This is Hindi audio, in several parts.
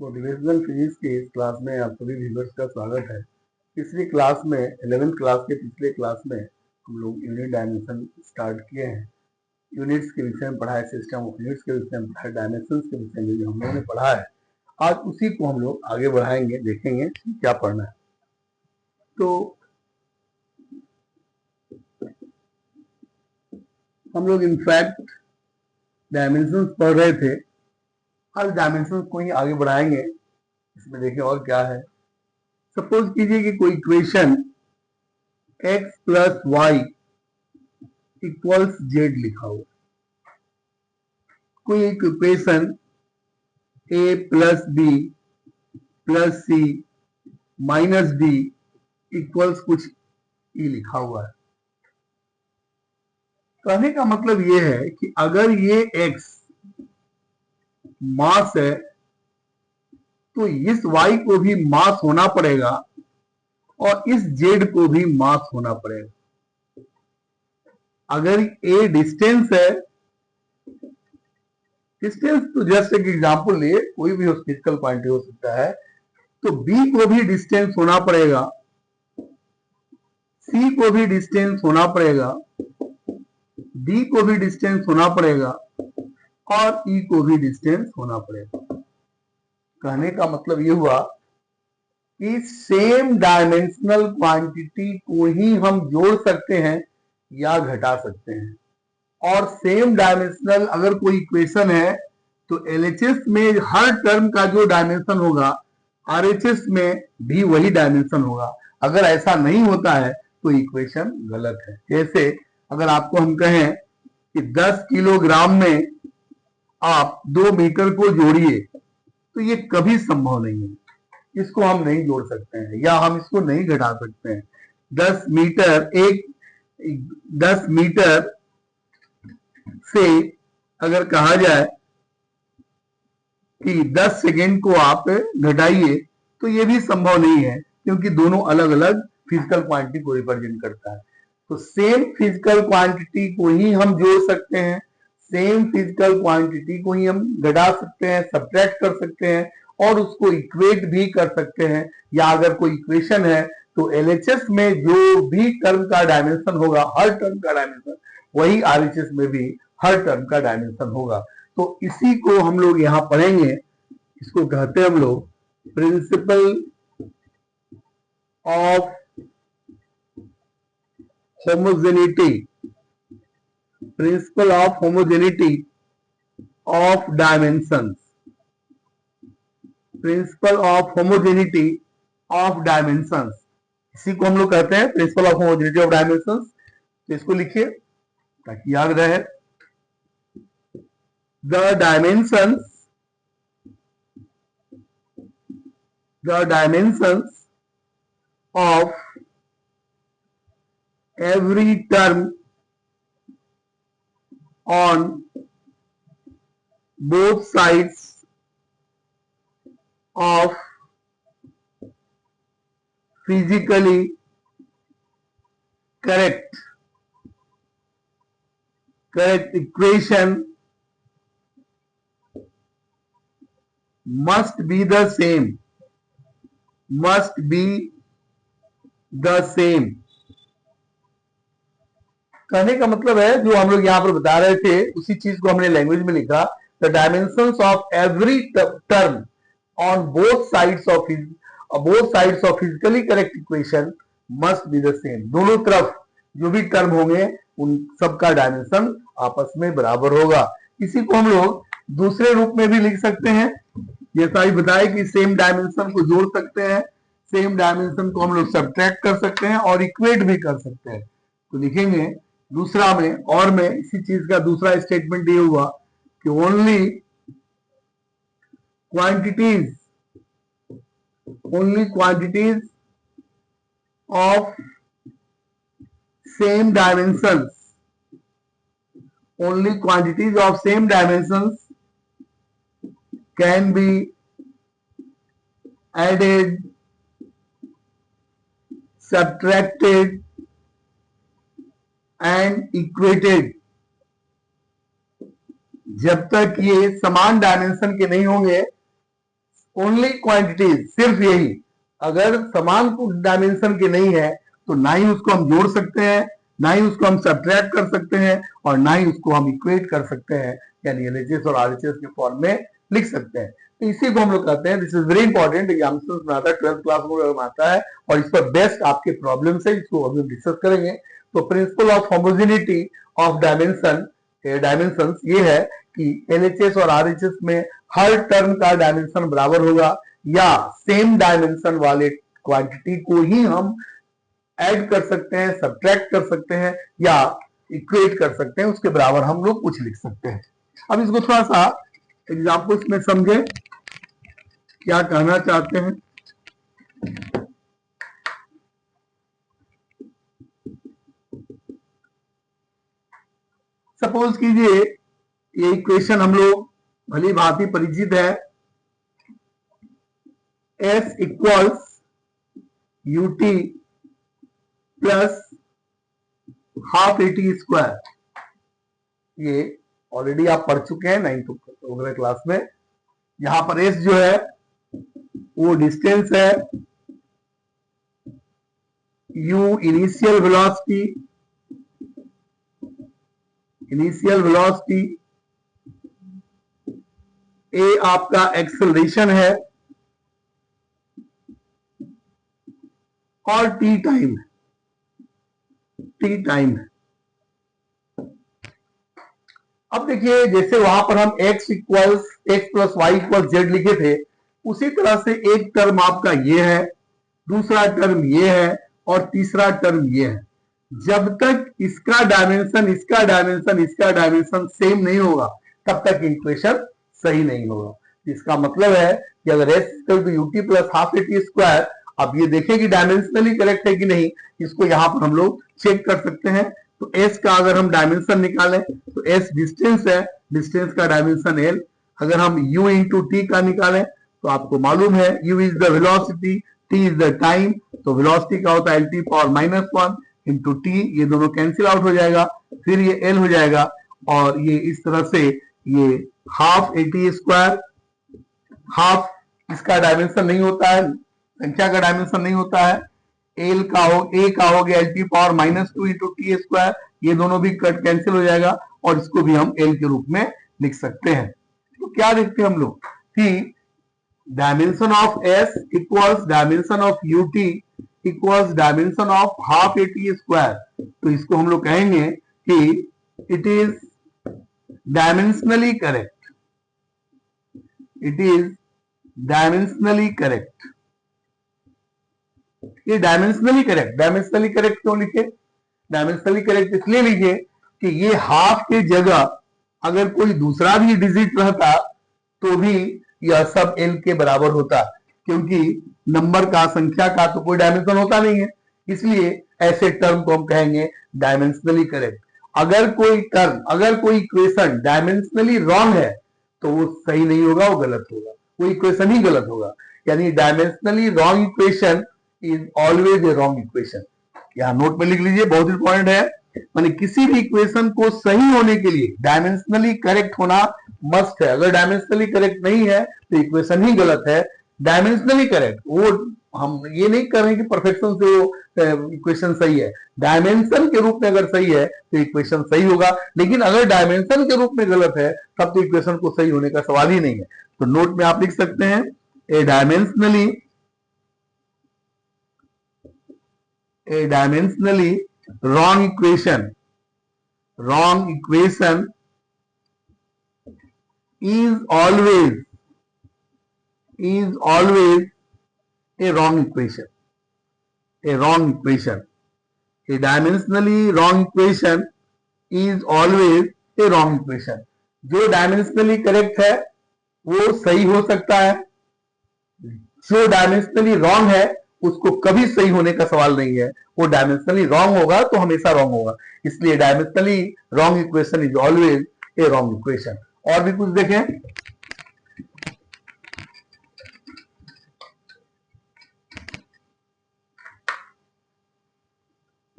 मोटिवेशनल फिजिक्स के इस क्लास में आप सभी व्यूअर्स का स्वागत है। पिछली क्लास में 11th क्लास के पिछले क्लास में हम लोग यूनिट डायमेंशन स्टार्ट किए हैं। यूनिट्स के विषय में पढ़ा है, सिस्टम ऑफ यूनिट्स के विषय में पढ़ा है, डायमेंशंस के विषय में हम लोगों ने पढ़ा है। आज उसी को हम लोग आगे बढ़ाएंगे, देखेंगे क्या पढ़ना है। तो हम लोग इनफैक्ट डायमेंशंस पढ़ रहे थे, आज डायमेंशंस को ही आगे बढ़ाएंगे। इसमें देखें और क्या है। सपोज कीजिए कि कोई equation x plus y equals z लिखा हुआ, कोई एक equation a plus b plus c minus d equals कुछ ई लिखा हुआ है। कहने का मतलब ये है कि अगर ये x मास है तो इस y को भी मास होना पड़ेगा और इस z को भी मास होना पड़ेगा। अगर a डिस्टेंस है, डिस्टेंस तो जस्ट एक एग्जांपल लिए, कोई भी फिजिकल क्वांटिटी हो सकता है, तो b को भी डिस्टेंस होना पड़ेगा, c को भी डिस्टेंस होना पड़ेगा, d को भी डिस्टेंस होना पड़ेगा और e को भी डिस्टेंस होना पड़ेगा। कहने का मतलब ये हुआ कि सेम डायमेंशनल क्वांटिटी को ही हम जोड़ सकते हैं या घटा सकते हैं। और सेम डायमेंशनल अगर कोई इक्वेशन है तो LHS में हर टर्म का जो डायमेंशन होगा RHS में भी वही डायमेंशन होगा। अगर ऐसा नहीं होता है तो इक्वेशन गलत है। जैसे अगर आपको हम कहें कि 10 किलोग्राम में आप 2 मीटर को जोड़िए, तो ये कभी संभव नहीं है, इसको हम नहीं जोड़ सकते हैं या हम इसको नहीं घटा सकते हैं। 10 मीटर से अगर कहा जाए कि 10 सेकेंड को आप घटाइए तो ये भी संभव नहीं है, क्योंकि दोनों अलग अलग फिजिकल क्वांटिटी को रिप्रेजेंट करता है। तो सेम फिजिकल क्वांटिटी को ही हम जोड़ सकते हैं, सेम फिजिकल क्वांटिटी को ही हम घटा सकते हैं, सब्ट्रैक्ट कर सकते हैं और उसको इक्वेट भी कर सकते हैं। या अगर कोई इक्वेशन है तो LHS में जो भी टर्म का डायमेंशन होगा, हर टर्म का डायमेंशन, वही RHS में भी हर टर्म का डायमेंशन होगा। तो इसी को हम लोग यहाँ पढ़ेंगे। इसको कहते हैं हम लोग principle of homogeneity, principle of homogeneity of dimensions, principle of homogeneity of dimensions, इसी को हम लोग कहते हैं principle of homogeneity of dimensions. तो इसको लिखिए ताकि याद रहे। The dimensions of every term on both sides of physically correct equation must be the same, कहने का मतलब है जो हम लोग यहाँ पर बता रहे थे उसी चीज को हमने लैंग्वेज में लिखा। The dimensions of every term on both sides of physically correct equation must be the same. दोनों तरफ जो भी टर्म होंगे उन सबका डायमेंशन आपस में बराबर होगा। इसी को हम लोग दूसरे रूप में भी लिख सकते हैं, जैसा ही बताया कि सेम डायमेंशन को जोड़ सकते हैं, सेम डायमेंशन को हम लोग सब्ट्रैक्ट कर सकते हैं और इक्वेट भी कर सकते हैं। तो लिखेंगे दूसरा में, और में इसी चीज का दूसरा स्टेटमेंट ये हुआ कि only quantities of same dimensions can be added, subtracted and equated. जब तक ये समान डायमेंशन के नहीं होंगे, ओनली क्वांटिटीज, सिर्फ यही। अगर समान डायमेंशन के नहीं है तो ना ही उसको हम जोड़ सकते हैं, ना ही उसको हम सब्ट्रैक्ट कर सकते हैं, और ना ही उसको हम इक्वेट कर सकते हैं, यानी एलएचएस और आरएचएस के फॉर्म में लिख सकते हैं। तो इसी को हम लोग कहते हैं, this is very important, examination में आता है, 12th क्लास में आता है, और इस पर बेस्ट आपके प्रॉब्लम है, इसको अभी हम डिस्कस करेंगे। तो principle of homogeneity of dimension ये है कि एलएचएस और आरएचएस में हर टर्म का डायमेंशन बराबर होगा, या सेम डायमेंशन वाले क्वांटिटी को ही हम ऐड कर सकते हैं, सब्ट्रैक्ट कर सकते हैं, या इक्वेट कर सकते हैं, उसके बराबर हम लोग कुछ लिख सकते हैं। अब इसको थोड़ा सा एग्जाम्पल्स में समझे क्या कहना चाहते हैं। सपोज कीजिए ये इक्वेशन हम लोग भली भांति परिचित है, S equals ut plus half eighty square, ये ऑलरेडी आप पढ़ चुके हैं 9th वगैरह क्लास में। यहां पर S जो है वो डिस्टेंस है, u इनिशियल वेलोसिटी, A आपका एक्सेलरेशन है, और t टाइम है। अब देखिए जैसे वहां पर हम x plus y equal z लिखे थे, उसी तरह से एक टर्म आपका ये है, दूसरा टर्म ये है, और तीसरा टर्म ये है। जब तक इसका डायमेंशन सेम नहीं होगा तब तक इक्वेशन सही नहीं होगा। इसका मतलब है कि अगर s ut plus half eighty square, अब ये देखें कि डायमेंशनली करेक्ट है कि नहीं, इसको यहां पर हम लोग चेक कर सकते हैं। तो s का अगर हम डायमेंशन निकालें तो s डिस्टेंस है, डिस्टेंस का डायमेंशन l। अगर हम u इंटू टी का निकालें तो आपको मालूम है u is the velocity, t is the time, तो वेलोसिटी का होता है lt पावर -1 इंटू टी, ये दोनों कैंसिल आउट हो जाएगा, फिर ये l हो जाएगा, और ये इस तरह से ये हाफ एटी स्क्वायर, हाफ इसका डायमेंशन नहीं होता है, संख्या का डायमेंशन नहीं होता है, a का हो गया lt power -2 into T square, ये दोनों भी कट कैंसिल हो जाएगा, और इसको भी हम l के रूप में लिख सकते हैं। तो क्या देखते हैं हम लोग कि dimension of s equals dimension of ut equals dimension of half eighty square. तो इसको हम लोग कहेंगे कि it is dimensionally correct, it is dimensionally correct. ये डायमेंशनली करेक्ट क्यों लिखे? डायमेंशनली करेक्ट इसलिए लिखे कि ये हाफ के जगह अगर कोई दूसरा भी डिजिट रहता तो भी यह सब l के बराबर होता, क्योंकि नंबर का, संख्या का तो कोई डायमेंशन होता नहीं है, इसलिए ऐसे टर्म को हम कहेंगे डायमेंशनली करेक्ट। अगर कोई इक्वेशन डायमेंशनली रॉन्ग है तो वो सही नहीं होगा, वो गलत होगा, वो इक्वेशन ही गलत होगा। यानी dimensionally wrong equation is always a wrong equation. यहां नोट में लिख लीजिए, बहुत इंपॉर्टेंट है। माने किसी भी इक्वेशन को सही होने के लिए डायमेंशनली करेक्ट होना मस्ट है। अगर डायमेंशनली करेक्ट नहीं है तो इक्वेशन ही गलत है। डायमेंशनली करेक्ट, वो हम ये नहीं कर रहे कि परफेक्शन से वो इक्वेशन सही है, डायमेंशन के रूप में अगर सही है तो इक्वेशन सही होगा, लेकिन अगर डायमेंशन के रूप में गलत है तब तो इक्वेशन को सही होने का सवाल ही नहीं है। तो नोट में आप लिख सकते हैं ए dimensionally wrong equation is always a wrong equation. A dimensionally wrong equation is always a wrong equation. जो डायमेंशनली करेक्ट है वो सही हो सकता है, जो डायमेंशनली रॉन्ग है उसको कभी सही होने का सवाल नहीं है, वो डायमेंशनली रॉन्ग होगा तो हमेशा रॉन्ग होगा। इसलिए dimensionally wrong equation is always a wrong equation. और भी कुछ देखें,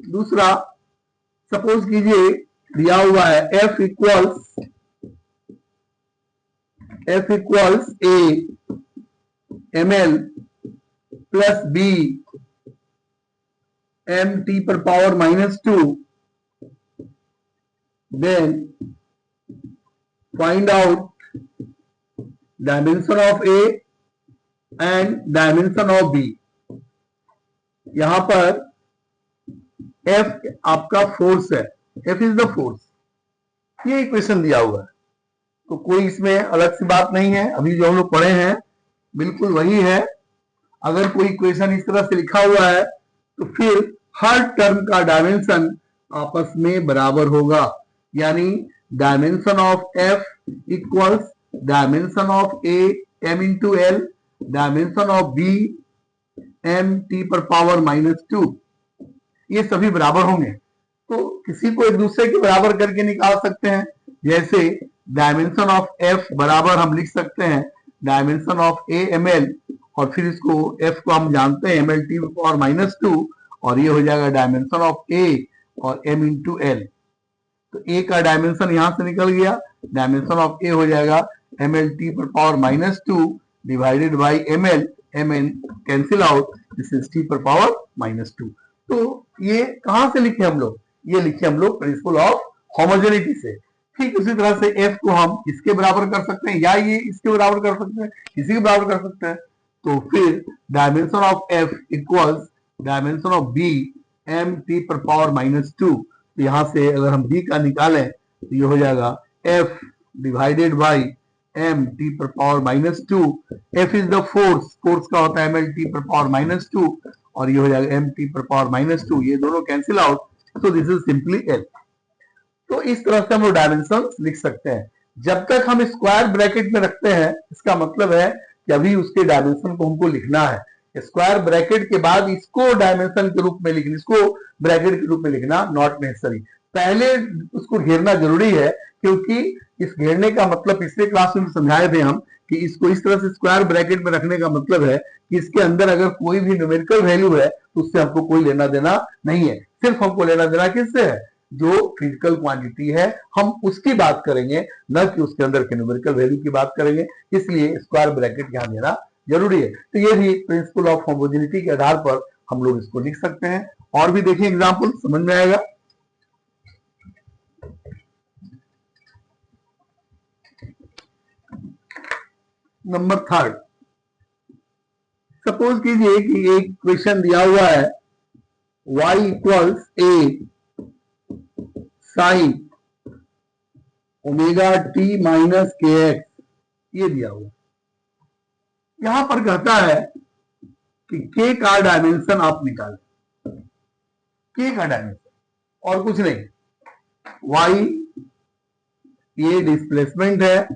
दूसरा सपोज कीजिए दिया हुआ है f equals a ml plus b mt पर power -2, then find out dimension of A and dimension of B। यहां पर F आपका फोर्स है, F इज द फोर्स, ये इक्वेशन दिया हुआ है, तो कोई इसमें अलग सी बात नहीं है, अभी जो हम लोग पढ़े हैं बिल्कुल वही है। अगर कोई इक्वेशन इस तरह से लिखा हुआ है तो फिर हर टर्म का डायमेंशन आपस में बराबर होगा, यानी dimension of F equals dimension of A m into L, dimension of B m t पर पावर -2, ये सभी बराबर होंगे। तो किसी को एक दूसरे के बराबर करके निकाल सकते हैं, जैसे डायमेंशन ऑफ F बराबर हम लिख सकते हैं डायमेंशन ऑफ A ml, और फिर इसको F को हम जानते हैं ml t पावर -2, और ये हो जाएगा डायमेंशन ऑफ A और m इंटू L। तो A का डायमेंशन यहां से निकल गया, डायमेंशन ऑफ A हो जाएगा ml t पर power -2 divided by ml, mn cancel out, this is t पर पावर -2। तो ये कहां से लिखे हम लोग, ये लिखे हम लोग प्रिंसिपल ऑफ होमोजेनिटी से। ठीक उसी तरह से F को हम इसके बराबर कर सकते हैं, या ये इसके बराबर कर सकते हैं, इसी के बराबर कर सकते हैं। तो फिर dimension of F equals dimension of B m t पर पावर -2। तो यहां से अगर हम B का निकालें तो ये हो जाएगा F divided by m t पर power -2। F is the force, force का होता है ml t पर पावर -2, और ये हो जाएगा m t पर पावर -2, ये दोनों cancel out, so this is simply L। तो इस तरह से हम लोग डायमेंशन लिख सकते हैं। जब तक हम स्क्वायर ब्रैकेट में रखते हैं, इसका मतलब है कि अभी उसके डायमेंशन को हमको लिखना है। स्क्वायर ब्रैकेट के बाद इसको डायमेंशन के रूप में लिखना, इसको ब्रैकेट के रूप में लिखना नॉट नेसेसरी, पहले उसको घेरना जरूरी है, क्योंकि इस घेरने का मतलब पिछले क्लास में समझाए थे हम कि इसको इस तरह से स्क्वायर ब्रैकेट में रखने का मतलब है कि इसके अंदर अगर कोई भी न्यूमेरिकल वैल्यू है तो उससे हमको कोई लेना देना नहीं है, सिर्फ हमको लेना देना किससे है, जो फिजिकल क्वांटिटी है हम उसकी बात करेंगे, न कि उसके अंदर के न्यूमेरिकल वैल्यू की बात करेंगे। इसलिए स्क्वायर ब्रैकेट यहां देना जरूरी है। तो ये भी प्रिंसिपल ऑफ होमोजेनिटी के आधार पर हम लोग इसको लिख सकते हैं। और भी देखिए एग्जाम्पल, समझ में आएगा। नंबर 3, सपोज कीजिए कि एक क्वेश्चन दिया हुआ है y equals a sine omega t minus के एक्स, ये दिया हुआ। यहां पर कहता है कि k का डायमेंशन आप निकालें, k का डायमेंशन और कुछ नहीं, y ये डिस्प्लेसमेंट है,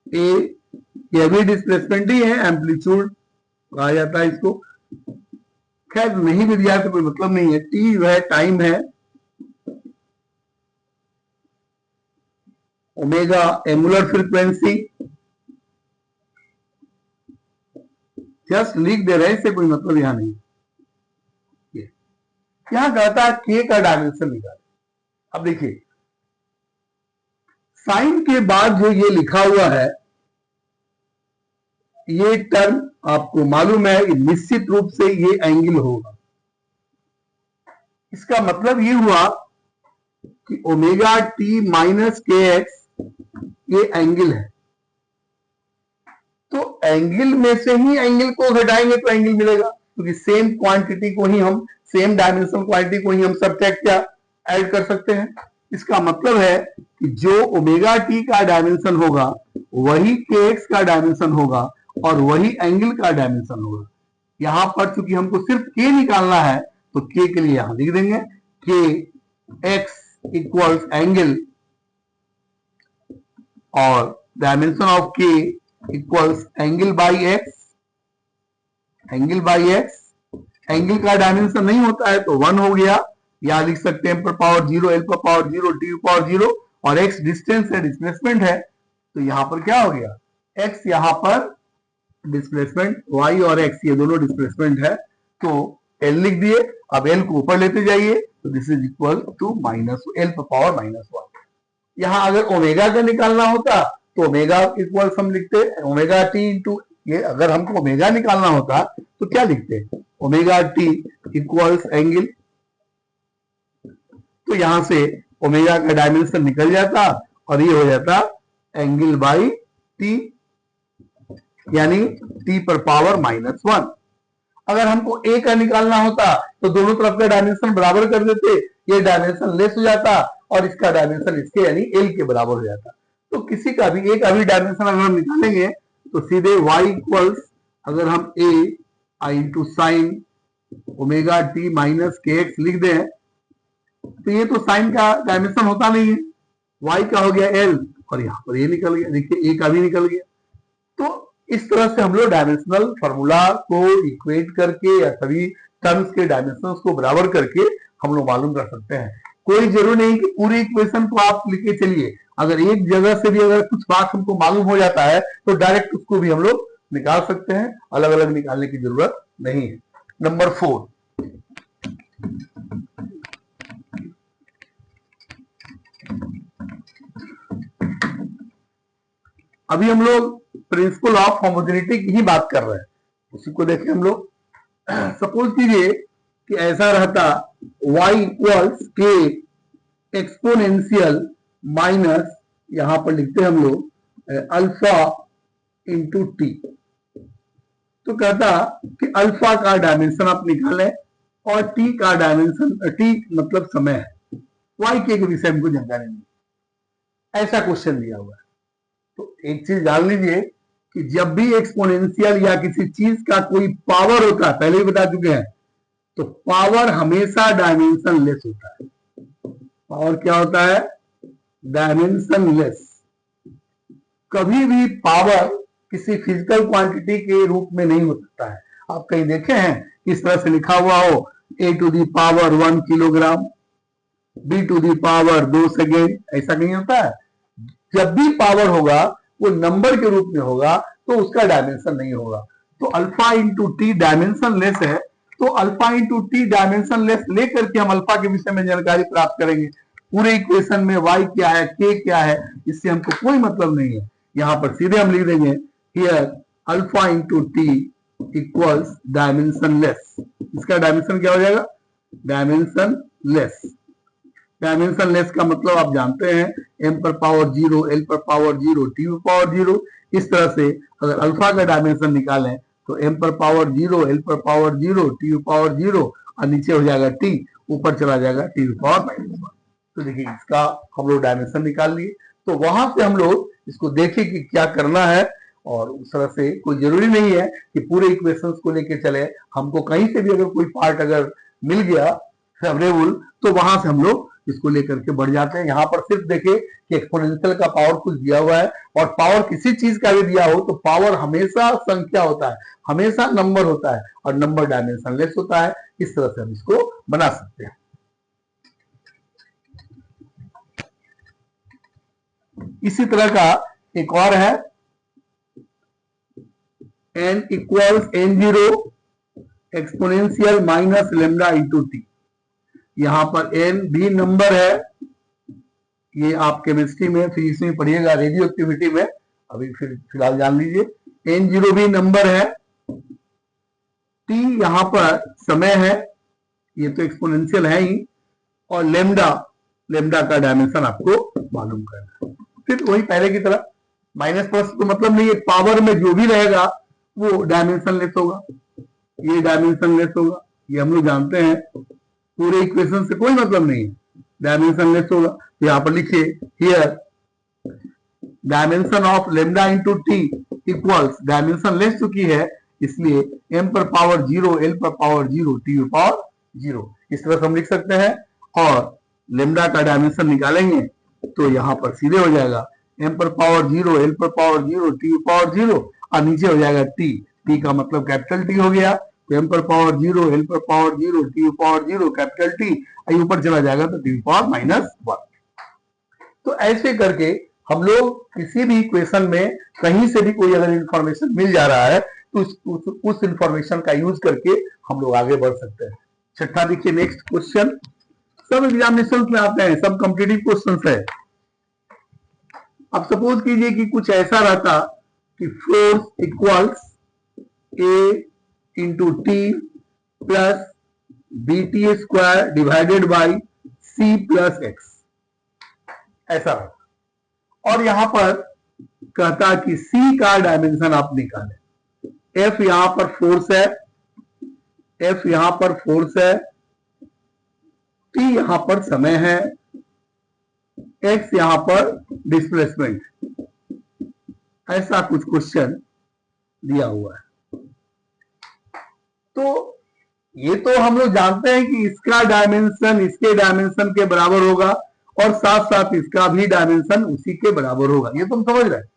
a ये भी डिस्प्लेसमेंट ही है, एम्पलीट्यूड कहा जाता है इसको। खैर नहीं भी दिया तो कोई मतलब नहीं है, t जो है टाइम है, ओमेगा एंगुलर फ्रीक्वेंसी, जस्ट लिख दे रहे, इससे कोई मतलब यहां नहीं। यहां कहता है k का डायमेंशन निकाल। अब देखिए साइन के बाद जो ये लिखा हुआ है, ये टर्म आपको मालूम है निश्चित रूप से ये एंगल होगा। इसका मतलब ये हुआ कि ओमेगा टी माइनस के एक्स ये एंगल है, तो एंगल में से ही एंगल को घटाएंगे तो एंगल मिलेगा, क्योंकि सेम क्वांटिटी को ही हम, सेम डायमेंशन क्वांटिटी को ही हम सब्ट्रैक्ट क्या ऐड कर सकते हैं। इसका मतलब है कि जो ओमेगा टी का डायमेंशन होगा वही के एक्स का डायमेंशन होगा और वही एंगल का डायमेंशन होगा। यहां पर चूंकि हमको सिर्फ के निकालना है तो के के लिए यहां लिख देंगे के एक्स इक्वल्स एंगल और डायमेंशन ऑफ के equals angle by x, angle by x. Angle का डायमेंशन नहीं होता है तो 1 हो गया, या लिख सकते हैं पर पावर 0, एल पर पावर 0, टी पावर 0, और एक्स डिस्टेंस है, डिस्प्लेसमेंट है, तो यहां पर क्या हो गया, एक्स यहां पर डिस्प्लेसमेंट, वाई और एक्स ये दोनों डिस्प्लेसमेंट है, तो एल लिख दिए। अब एल को ऊपर लेते जाइए तो this is equal to minus l पर पावर -1। यहां अगर ओमेगा का निकालना होता तो ओमेगा इक्वल्स हम लिखते ओमेगा टी इंटू, ये अगर हमको ओमेगा निकालना होता तो क्या लिखते, ओमेगा टी इक्वल्स एंगल। तो यहां से ओमेगा का डायमेंशन निकल जाता और ये हो जाता एंगल बाई टी, यानी टी पर पावर -1। अगर हमको ए का निकालना होता तो दोनों तरफ का डायमेंशन बराबर कर देते, ये डायमेंशन लेस हो जाता और इसका डायमेंशन इसके यानी एल के बराबर हो जाता। तो किसी का भी एक अभी डायमेंशन अगर हम निकालेंगे तो सीधे y इक्वल्स, अगर हम a I into sine omega T minus के एक्स लिख दें तो ये तो साइन का डायमेंशन होता नहीं है, y का हो गया l और यहाँ पर ये निकल गया, देखिए a का भी निकल गया। तो इस तरह से हम लोग डायमेंशनल फॉर्मूला को इक्वेट करके या सभी टर्म्स के डायमेंशंस को बराबर करके हम लोग मालूम कर सकते हैं। कोई जरूरी नहीं कि पूरी इक्वेशन को आप लिखे चलिए, अगर एक जगह से भी अगर कुछ बात हमको मालूम हो जाता है तो डायरेक्ट उसको भी हम लोग निकाल सकते हैं, अलग अलग निकालने की जरूरत नहीं है। नंबर 4, अभी हम लोग प्रिंसिपल ऑफ होमोजेनिटी की ही बात कर रहे हैं, उसी को देखें हम लोग। सपोज कीजिए कि ऐसा रहता y इक्वल्स के एक्सपोनेंशियल माइनस, यहां पर लिखते हैं हम लोग अल्फा इंटू टी। तो कहता कि अल्फा का डायमेंशन आप निकालें और टी का डायमेंशन, टी मतलब समय है, y के विषय हमको जानकारी नहीं, ऐसा क्वेश्चन दिया हुआ है। तो एक चीज जान लीजिए कि जब भी एक्सपोनेंशियल या किसी चीज का कोई पावर होता है, पहले ही बता चुके हैं, तो पावर हमेशा डायमेंशन लेस होता है। पावर क्या होता है, डायमेंशन लेस। कभी भी पावर किसी फिजिकल क्वांटिटी के रूप में नहीं हो सकता है। आप कहीं देखे हैं इस तरह से लिखा हुआ हो a to the power 1 kilogram, b to the power 2 second, ऐसा नहीं होता है। जब भी पावर होगा वो नंबर के रूप में होगा तो उसका डायमेंशन नहीं होगा। तो alpha into T dimension less है, तो alpha into T dimension less लेकर के हम अल्फा के विषय में जानकारी प्राप्त करेंगे। पूरे इक्वेशन में y क्या है, k क्या है, इससे हमको कोई मतलब नहीं है। यहां पर सीधे हम लिख देंगे here alpha into T equals dimension less. इसका डायमेंशन क्या हो जाएगा, डायमेंशन लेस। डायमेंशन लेस का मतलब आप जानते हैं m पर पावर 0, l पर पावर 0, t पर पावर 0। इस तरह से अगर अल्फा का डायमेंशन निकालें तो m पर पावर 0, l पर पावर 0, t पर पावर 0 और नीचे हो जाएगा t, ऊपर चला जाएगा t पर पावर -1। तो देखिए इसका हम लोग डायमेंशन निकाल लिए। तो वहां से हम लोग इसको देखें कि क्या करना है, और उस तरह से कोई जरूरी नहीं है कि पूरे इक्वेशंस को लेके चले। हमको कहीं से भी अगर कोई पार्ट अगर मिल गया फेवरेबल तो वहां से हम लोग इसको लेकर के बढ़ जाते हैं। यहाँ पर सिर्फ देखें कि एक्सपोनेंशियल का पावर कुछ दिया हुआ है, और पावर किसी चीज का भी दिया हो तो पावर हमेशा संख्या होता है, हमेशा नंबर होता है, और नंबर डायमेंशन लेस होता है। इस तरह से हम इसको बना सकते हैं। इसी तरह का एक और है n equals n0 exponential minus lambda into T. यहां पर n भी नंबर है, ये आप केमिस्ट्री में फिजिक्स में पढ़िएगा, रेडियो एक्टिविटी में, अभी फिलहाल जान लीजिए। n0 भी नंबर है, t यहां पर समय है, ये तो एक्सपोनेंशियल है ही, और लेमडा का डायमेंशन आपको मालूम करना है। फिर वही पहले की तरह माइनस प्लस तो मतलब नहीं है, पावर में जो भी रहेगा वो डायमेंशन लेस होगा, ये डायमेंशन लेस होगा, ये हम लोग जानते हैं। पूरे इक्वेशन से कोई मतलब नहीं है, डायमेंशन लेस होगा। तो यहाँ पर लिखिए here dimension of lambda into T equals, dimension less चुकी है इसलिए m पर पावर 0, l पर पावर 0, t पर पावर 0, इस तरह से हम लिख सकते हैं। और लेमडा का डायमेंशन निकालेंगे तो यहाँ पर सीधे हो जाएगा m पर पावर 0, l पर पावर 0, t पर पावर 0 और नीचे हो जाएगा t का मतलब कैपिटल T हो गया। तो m पर पावर 0, l पर पावर 0, t पर पावर 0 कैपिटल T, ऊपर चला जाएगा तो t पर पावर -1। तो ऐसे करके हम लोग किसी भी इक्वेशन में कहीं से भी कोई अगर इंफॉर्मेशन मिल जा रहा है तो उस इंफॉर्मेशन का यूज करके हम लोग आगे बढ़ सकते हैं। छठा देखिए नेक्स्ट क्वेश्चन, सब एग्जामिनेशन में आते हैं, सब कॉम्पिटिटिव क्वेश्चन है। अब सपोज कीजिए कि कुछ ऐसा रहता कि force equals a into t plus b t square divided by c plus x, ऐसा रहता। और यहां पर कहता कि सी का डायमेंशन आप निकालें। एफ यहां पर फोर्स है, एफ यहां पर फोर्स है, टी यहां पर समय है, एक्स यहां पर डिस्प्लेसमेंट, ऐसा कुछ क्वेश्चन दिया हुआ है। तो ये तो हम लोग जानते हैं कि इसका डायमेंशन इसके डायमेंशन के बराबर होगा और साथ साथ इसका भी डायमेंशन उसी के बराबर होगा, ये तुम समझ रहे हैं।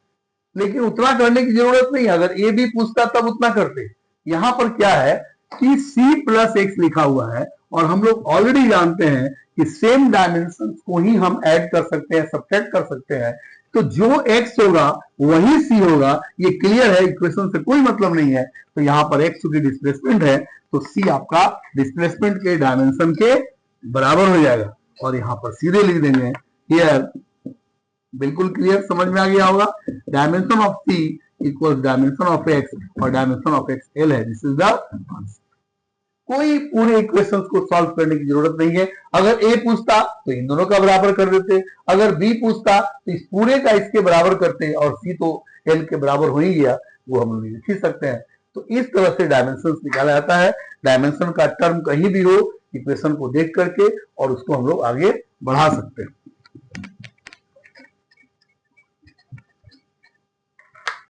लेकिन उतना करने की जरूरत नहीं, अगर ए भी पूछता तब उतना करते। यहां पर क्या है कि c प्लस एक्स लिखा हुआ है और हम लोग ऑलरेडी जानते हैं कि सेम डायमेंशन को ही हम ऐड कर सकते हैं, सब्ट्रैक्ट कर सकते हैं। तो जो x होगा वही c होगा, ये क्लियर है, इक्वेशन से कोई मतलब नहीं है। तो यहां पर x की डिस्प्लेसमेंट है तो c आपका डिस्प्लेसमेंट के डायमेंशन के बराबर हो जाएगा और यहां पर सीधे लिख देंगे हियर। बिल्कुल क्लियर, समझ में आ गया होगा। Dimension of c equals dimension of x और डायमेंशन ऑफ x l है। This is the answer. कोई पूरे इक्वेशंस को सॉल्व करने की जरूरत नहीं है। अगर ए पूछता तो इन दोनों का बराबर कर देते, अगर बी पूछता तो इस पूरे का इसके बराबर करते और सी तो एल के बराबर हो ही गया, वो हम लोग लिख ही सकते हैं। तो इस तरह से डायमेंशन निकाला जाता है। डायमेंशन का टर्म कहीं भी हो, इक्वेशन को देख करके और उसको हम लोग आगे बढ़ा सकते हैं।